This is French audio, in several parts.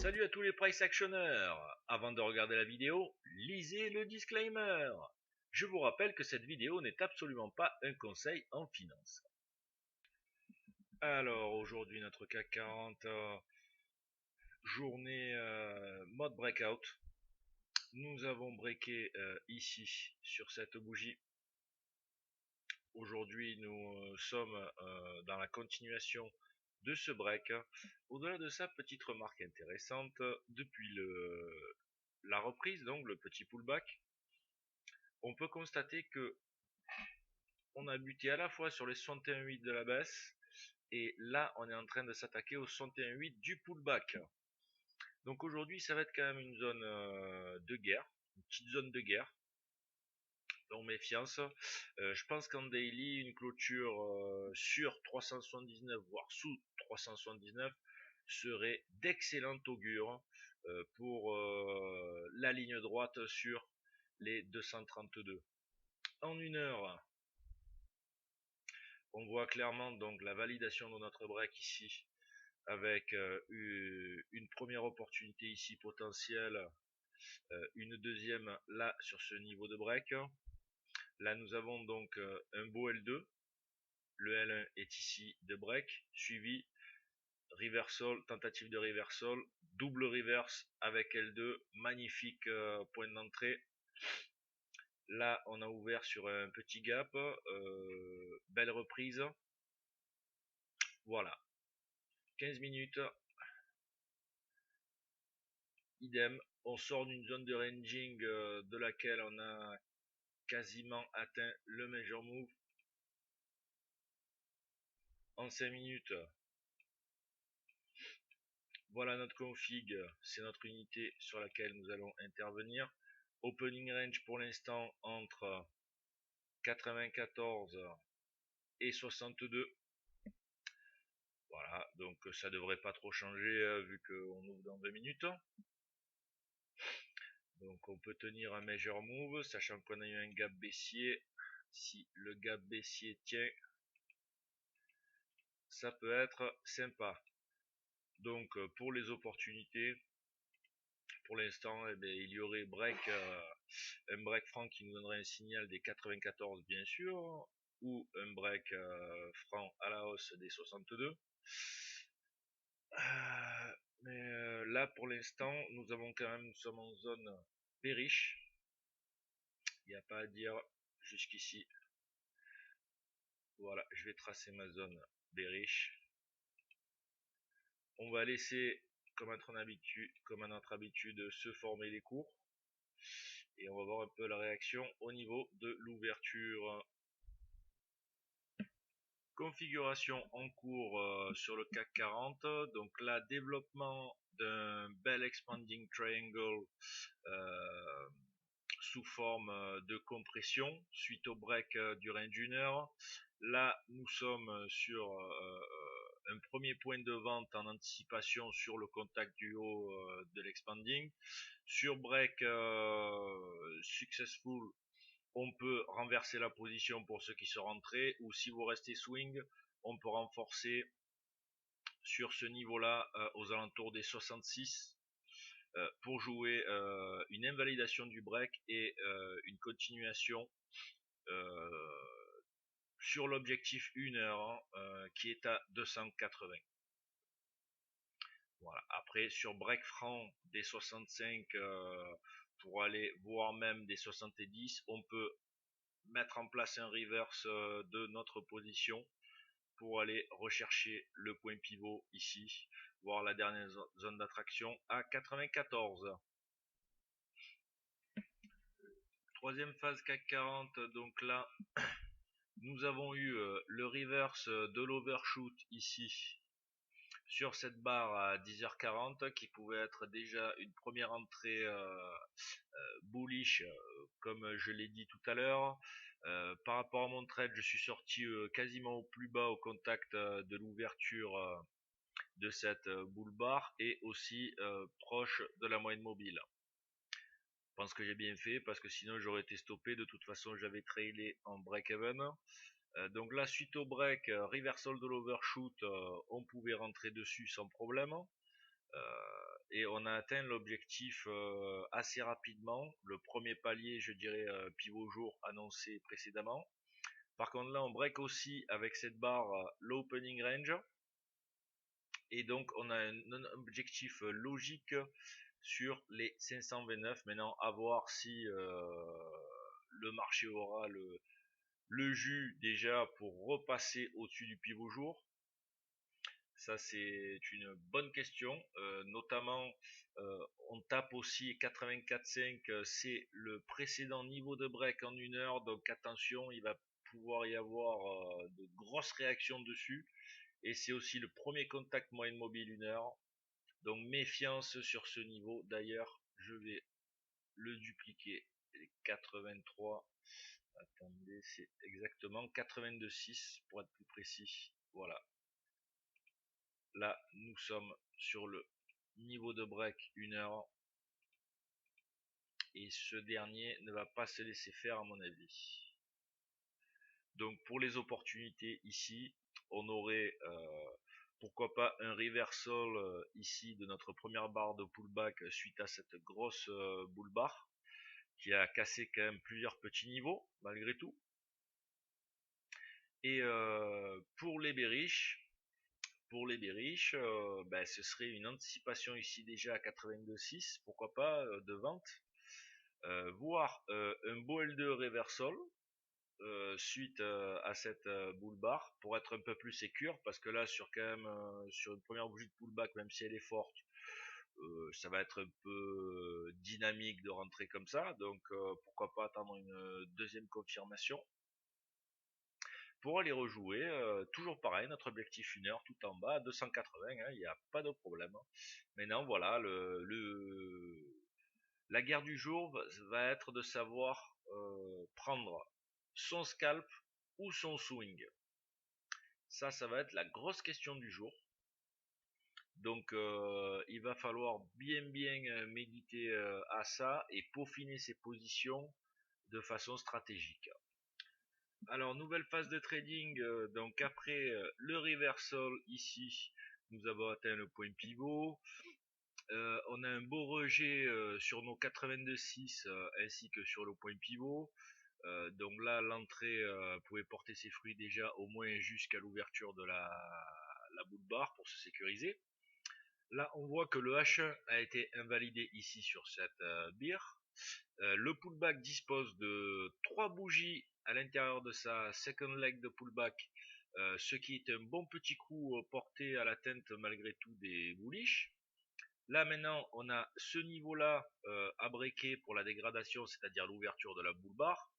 Salut à tous les price actionneurs. Avant de regarder la vidéo, lisez le disclaimer. Je vous rappelle que cette vidéo n'est absolument pas un conseil en finance. Alors aujourd'hui notre CAC 40 journée mode breakout. Nous avons breaké ici sur cette bougie. Aujourd'hui nous sommes dans la continuation de ce break. Au-delà de ça, petite remarque intéressante, depuis la reprise, donc le petit pullback, on peut constater que on a buté à la fois sur les 61,8 de la baisse et là on est en train de s'attaquer aux 61,8 du pullback. Donc aujourd'hui ça va être quand même une zone de guerre, une petite zone de guerre. Donc méfiance. Je pense qu'en daily, une clôture sur 379 voire sous 379 serait d'excellent augure pour la ligne droite sur les 232. En une heure, on voit clairement donc la validation de notre break ici avec une première opportunité ici potentielle, une deuxième là sur ce niveau de break. Là nous avons donc un beau L2, le L1 est ici de break, suivi reversal, tentative de reversal, double reverse avec L2, magnifique point d'entrée. Là on a ouvert sur un petit gap, belle reprise, voilà, 15 minutes, idem, on sort d'une zone de ranging de laquelle on a quasiment atteint le major move. En 5 minutes, voilà notre config, c'est notre unité sur laquelle nous allons intervenir. Opening range pour l'instant entre 94 et 62. Voilà, donc ça devrait pas trop changer vu qu'on ouvre dans 2 minutes. Donc on peut tenir un major move, sachant qu'on a eu un gap baissier. Si le gap baissier tient, ça peut être sympa. Donc pour les opportunités, pour l'instant, eh bien, il y aurait un break franc qui nous donnerait un signal des 94 bien sûr, ou un break franc à la hausse des 62. Mais là pour l'instant, nous sommes en zone bearish. Il n'y a pas à dire jusqu'ici. Voilà, je vais tracer ma zone bearish. On va laisser, comme à notre habitude, se former les cours. Et on va voir un peu la réaction au niveau de l'ouverture. Configuration en cours sur le CAC 40. Donc là, développement d'un bel expanding triangle sous forme de compression suite au break du range d'une heure. Là, nous sommes sur un premier point de vente en anticipation sur le contact du haut de l'expanding. Sur break successful, on peut renverser la position pour ceux qui sont rentrés, ou si vous restez swing, on peut renforcer sur ce niveau là aux alentours des 66 pour jouer une invalidation du break et une continuation sur l'objectif 1 heure qui est à 280. Voilà. Après sur break franc des 65 pour aller voir même des 70, on peut mettre en place un reverse de notre position pour aller rechercher le point pivot ici, voir la dernière zone d'attraction à 94. Troisième phase CAC 40, donc là nous avons eu le reverse de l'overshoot ici sur cette barre à 10h40 qui pouvait être déjà une première entrée bullish comme je l'ai dit tout à l'heure. Par rapport à mon trade, je suis sorti quasiment au plus bas au contact de l'ouverture de cette bull bar et aussi proche de la moyenne mobile. Je pense que j'ai bien fait parce que sinon j'aurais été stoppé. De toute façon, j'avais trailé en break-even. Donc là, suite au break, reversal de l'overshoot, on pouvait rentrer dessus sans problème. Et on a atteint l'objectif assez rapidement, le premier palier, je dirais, pivot jour annoncé précédemment. Par contre là on break aussi avec cette barre l'opening range, et donc on a un objectif logique sur les 529. Maintenant à voir si le marché aura le jus déjà pour repasser au-dessus du pivot jour. Ça c'est une bonne question, notamment on tape aussi 84,5, c'est le précédent niveau de break en 1 heure, donc attention, il va pouvoir y avoir de grosses réactions dessus, et c'est aussi le premier contact moyenne mobile 1 heure, donc méfiance sur ce niveau. D'ailleurs je vais le dupliquer, 83, attendez, c'est exactement 82,6 pour être plus précis, voilà. Là, nous sommes sur le niveau de break 1 heure, et ce dernier ne va pas se laisser faire à mon avis. Donc pour les opportunités ici, on aurait pourquoi pas un reversal ici de notre première barre de pullback suite à cette grosse bull bar qui a cassé quand même plusieurs petits niveaux malgré tout. Et pour les bearish, ce serait une anticipation ici déjà à 82,6, pourquoi pas de vente, voire un beau L2 reversal suite à cette bull bar pour être un peu plus sécure, parce que là sur quand même sur une première bougie de pullback, même si elle est forte, ça va être un peu dynamique de rentrer comme ça, donc pourquoi pas attendre une deuxième confirmation pour aller rejouer, toujours pareil, notre objectif 1 heure tout en bas à 280, il n'y a pas de problème. Maintenant voilà, la guerre du jour va être de savoir prendre son scalp ou son swing. Ça va être la grosse question du jour. Donc il va falloir bien méditer à ça et peaufiner ses positions de façon stratégique. Alors nouvelle phase de trading, donc après le reversal ici, nous avons atteint le point pivot. On a un beau rejet sur nos 82,6 ainsi que sur le point pivot. Donc là l'entrée pouvait porter ses fruits déjà au moins jusqu'à l'ouverture de la bull bar pour se sécuriser. Là on voit que le H1 a été invalidé ici sur cette bear. Le pullback dispose de 3 bougies à l'intérieur de sa second leg de pullback, ce qui est un bon petit coup porté à l'atteinte malgré tout des bullish. Là maintenant on a ce niveau là à breaker pour la dégradation, c'est-à-dire l'ouverture de la bull bar.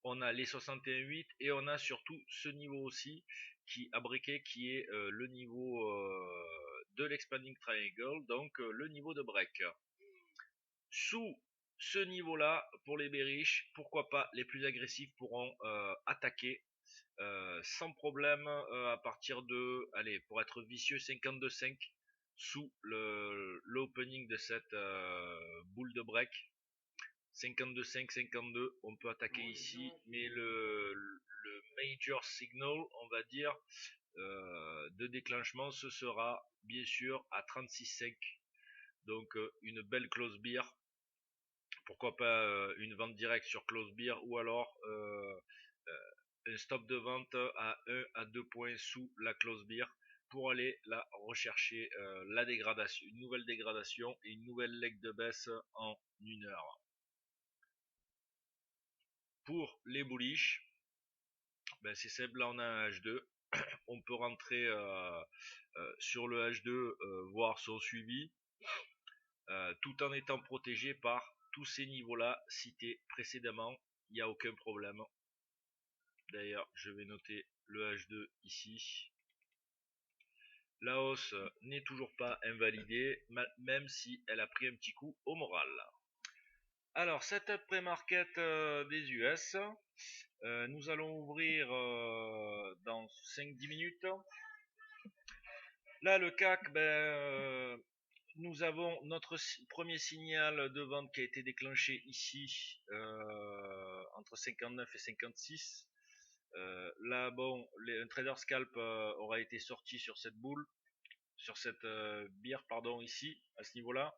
On a les 61,8 et on a surtout ce niveau aussi qui a breaké, qui est le niveau de l'expanding triangle, donc le niveau de break. Sous ce niveau là, pour les bearish, pourquoi pas, les plus agressifs pourront attaquer sans problème à partir de, allez, pour être vicieux, 52,5 sous l'opening de cette boule de break. 52,5, 52, on peut attaquer ici, mais le major signal, on va dire, de déclenchement, ce sera bien sûr à 36,5. Donc une belle close bear, pourquoi pas une vente directe sur close bear, ou alors un stop de vente à 1 à 2 points sous la close bear pour aller là rechercher la dégradation, une nouvelle dégradation et une nouvelle leg de baisse en 1 heure. Pour les bullish, c'est simple, là on a un H2, on peut rentrer sur le H2, voir son suivi, tout en étant protégé par tous ces niveaux là cités précédemment, il n'y a aucun problème. D'ailleurs je vais noter le H2 ici. La hausse n'est toujours pas invalidée, même si elle a pris un petit coup au moral. Alors setup pré-market des US, nous allons ouvrir dans 5-10 minutes. Là le CAC, nous avons notre premier signal de vente qui a été déclenché ici entre 59 et 56. Là bon, un trader scalp aura été sorti sur cette boule. sur cette bière, pardon, ici, à ce niveau-là.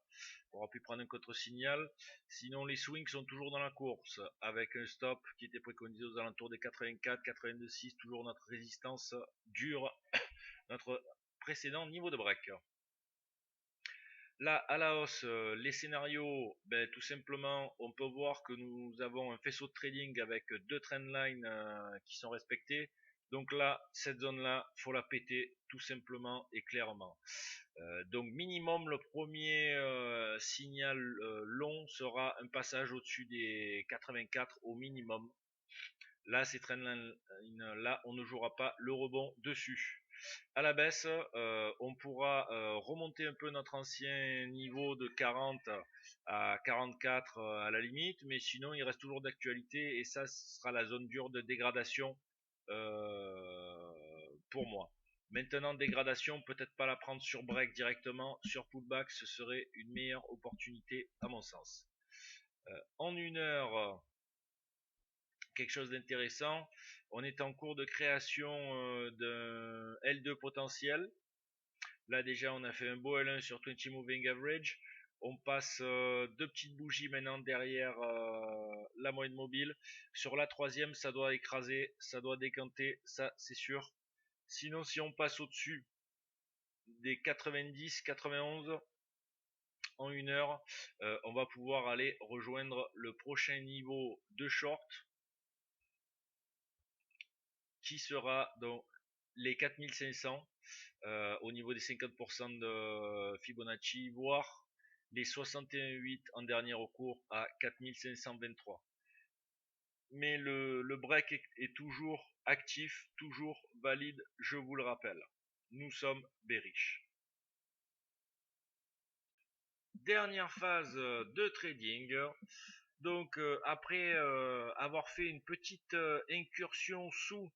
On aura pu prendre un contre-signal. Sinon, les swings sont toujours dans la course, avec un stop qui était préconisé aux alentours des 84, 82,6, toujours notre résistance dure, notre précédent niveau de break. Là, à la hausse, les scénarios, tout simplement, on peut voir que nous avons un faisceau de trading avec deux trendlines qui sont respectés. Donc là, cette zone-là, faut la péter tout simplement et clairement. Donc minimum, le premier signal long sera un passage au-dessus des 84 au minimum. Là, ces trendlines-là, on ne jouera pas le rebond dessus. À la baisse, on pourra remonter un peu notre ancien niveau de 40 à 44 à la limite, mais sinon il reste toujours d'actualité et ça sera la zone dure de dégradation pour moi. Maintenant, dégradation, peut-être pas la prendre sur break directement, sur pullback, ce serait une meilleure opportunité à mon sens. En une heure, quelque chose d'intéressant. On est en cours de création d'un L2 potentiel. Là déjà on a fait un beau L1 sur 20 moving average. On passe deux petites bougies maintenant derrière la moyenne mobile. Sur la troisième, ça doit écraser, ça doit décanter, ça c'est sûr. Sinon, si on passe au-dessus des 90, 91 en une heure, on va pouvoir aller rejoindre le prochain niveau de short qui sera donc les 4500 au niveau des 50% de Fibonacci, voire les 61,8 en dernier recours à 4523. Mais le break est toujours actif, toujours valide, je vous le rappelle. Nous sommes bearish. Dernière phase de trading. Donc après avoir fait une petite incursion sous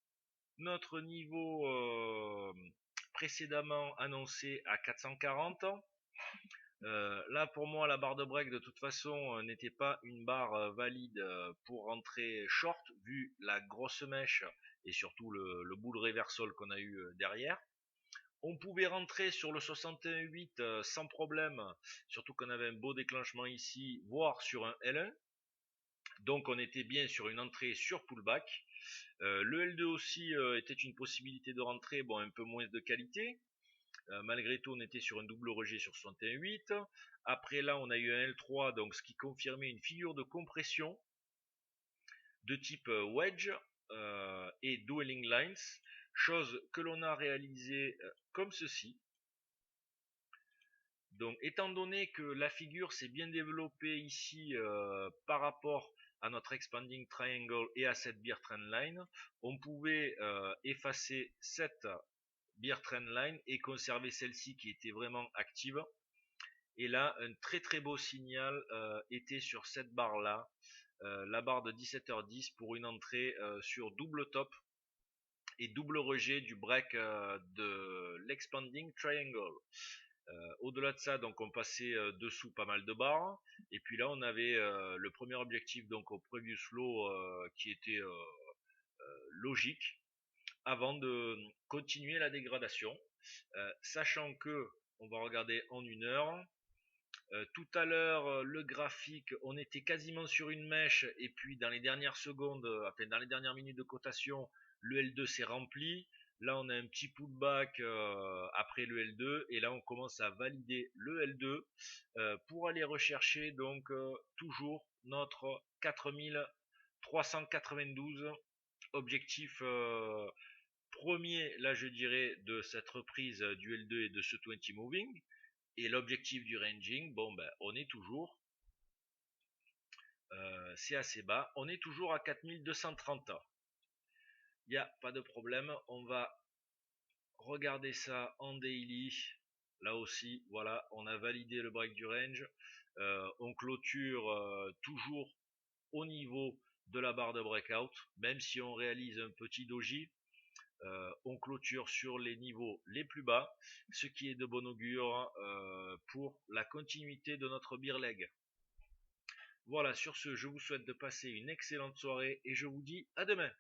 notre niveau précédemment annoncé à 440, là pour moi la barre de break de toute façon n'était pas une barre valide pour rentrer short vu la grosse mèche et surtout le bull reversal qu'on a eu derrière. On pouvait rentrer sur le 61,8 sans problème, surtout qu'on avait un beau déclenchement ici, voire sur un L1. Donc on était bien sur une entrée sur pullback. Le L2 aussi était une possibilité de rentrer, bon un peu moins de qualité. Malgré tout, on était sur un double rejet sur 61,8. Après là, on a eu un L3, donc ce qui confirmait une figure de compression de type wedge et dwelling lines, chose que l'on a réalisé comme ceci. Donc, étant donné que la figure s'est bien développée ici par rapport à notre expanding triangle et à cette bear trendline, on pouvait effacer cette bear trendline et conserver celle-ci qui était vraiment active. Et là, un très très beau signal était sur cette barre là, la barre de 17h10 pour une entrée sur double top et double rejet du break de l'expanding triangle. Au-delà de ça, donc on passait dessous pas mal de barres et puis là on avait le premier objectif donc au previous low qui était logique avant de continuer la dégradation, sachant que on va regarder en une heure. Tout à l'heure, le graphique, on était quasiment sur une mèche et puis dans les dernières secondes, enfin dans les dernières minutes de cotation, le L2 s'est rempli. Là, on a un petit pullback après le L2 et là, on commence à valider le L2 pour aller rechercher donc toujours notre 4392 objectif premier, là je dirais, de cette reprise du L2 et de ce 20 moving. Et l'objectif du ranging, bon ben on est toujours, c'est assez bas, on est toujours à 4230. Il n'y a pas de problème, on va regarder ça en daily. Là aussi, voilà, on a validé le break du range. On clôture toujours au niveau de la barre de breakout, même si on réalise un petit doji. On clôture sur les niveaux les plus bas, ce qui est de bon augure pour la continuité de notre bear leg. Voilà, sur ce, je vous souhaite de passer une excellente soirée et je vous dis à demain.